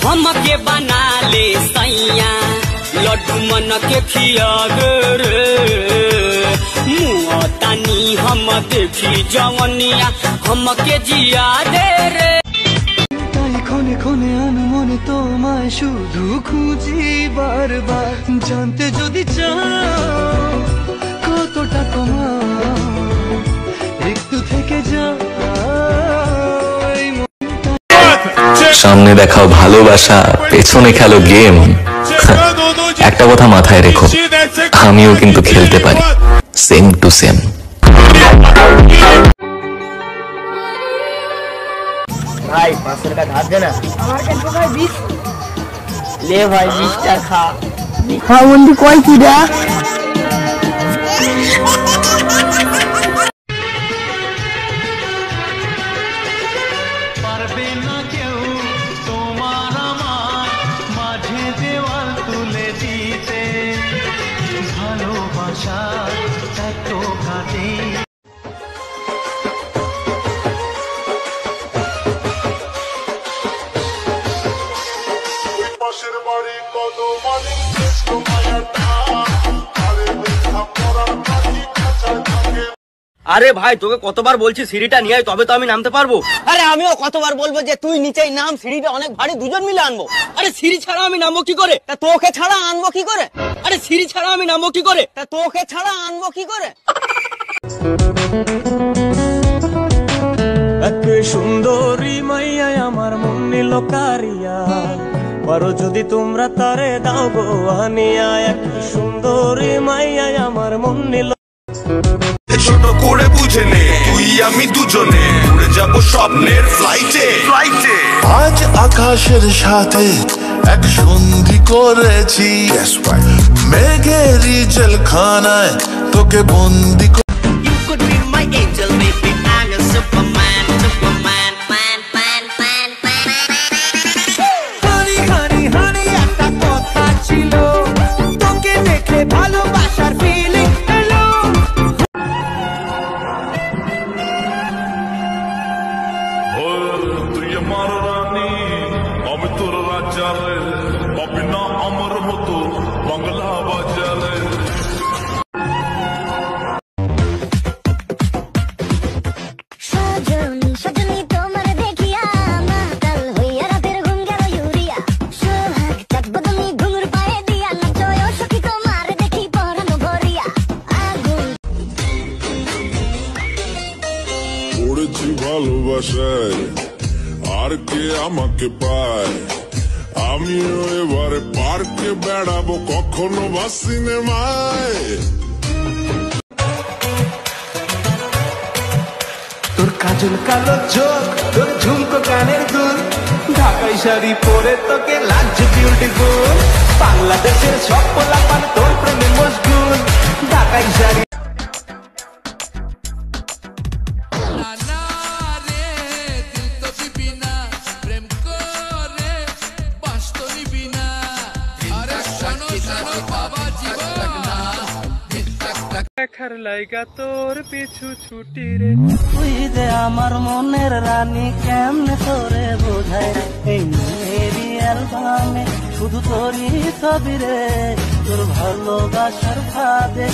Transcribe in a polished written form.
हमके बना ले सैया लड्डू मन के खिया रे मुआ तानी हम देखी जवनिया हमके जिया दे रे ক্ষণে ক্ষণে আনমনে তোমায় শুধু খুঁজি বারবার জানতে যদি চাও কতটা তোমার একটু থেকে যাও সামনে দেখাও ভালোবাসা পেছনে খেলো গেম একটা কথা মাথায় রেখো আমিও কিন্তু খেলতে পারি সেম টু সেম भाई 500 का धार देना हमारे का भाई 20 ले भाई 20 का खा हां उनकी कोई कीड़ा পারবে না কেউ তোমার আমার মাঝে দেওয়াল তুলে দিতে ভালোবাসা এত কাটে अरे भाई তোকে কতবার বলছি সিঁড়িটা নিয়ে আয় তবে তো আমি নামতে পারবো। আরে আমিও কতবার বলবো যে তুই নিচেই নাম সিঁড়িটা অনেক ভারী দুজন মিলে আনবো। আরে সিঁড়ি ছাড়া আমি নামবো কি করে? তা তোকে ছাড়া আনবো কি করে? আরে সিঁড়ি ছাড়া আমি নামবো কি করে? তা তোকে ছাড়া আনবো কি করে? এক সুন্দরী মাইয়া আমার মন নিল কারিয়া পারো যদি তোমরা তারে দাও গো আনিয়া এক সুন্দরী মাইয়া আমার মন নিল ছোট করে বুঝে নে তুই আমি দুজনে উড়ে যাব স্বপ্নের ফ্লাইটে আজ আকাশের সাথে এক সন্ধি করেছি মেঘেরই জেলখানায় তোকে বন্দি You could be my angel baby I'm a superman superman man man man হানি হানি হানি একটা কথা ছিল তোকে দেখে ভালোবাসার ফিলিং হলো তুই আমার রানী আমি তোর রাজা রে পাবি না আমার মতো বাংলা বাজারে সজনী সজনী তোমার দেখিয়া মাতাল হইয়া রাতের ঘুম গেল ইউরিয়া সোহাগ চাঁদ বদনি ঘুঙুর পায়ে দিয়া নাচয় সখী তোমার দেখি পরানো ভরিয়া আগুন পড়েছি ভালোবাসায় আর কে আমাকে পায় আমিও এবারে পার্কে বেড়াবো কখনো বা সিনেমায় তোর কাজল কালো চোখ তোর ঝুমকো কানের দুল ঢাকাই শাড়ি পরে তোকে লাগছে বিউটিফুল বাংলাদেশের সব পোলাপান তোর প্রেমে মশগুল ঢাকাই শাড়ি দেখার লাইগা তোর পিছু ছুটি রে তুই যে আমার মনের রানী কেমনে তোরে বোঝায় এই মেরি অ্যালবামে শুধু তোরই ছবি রে তোর ভালোবাসার ভাবে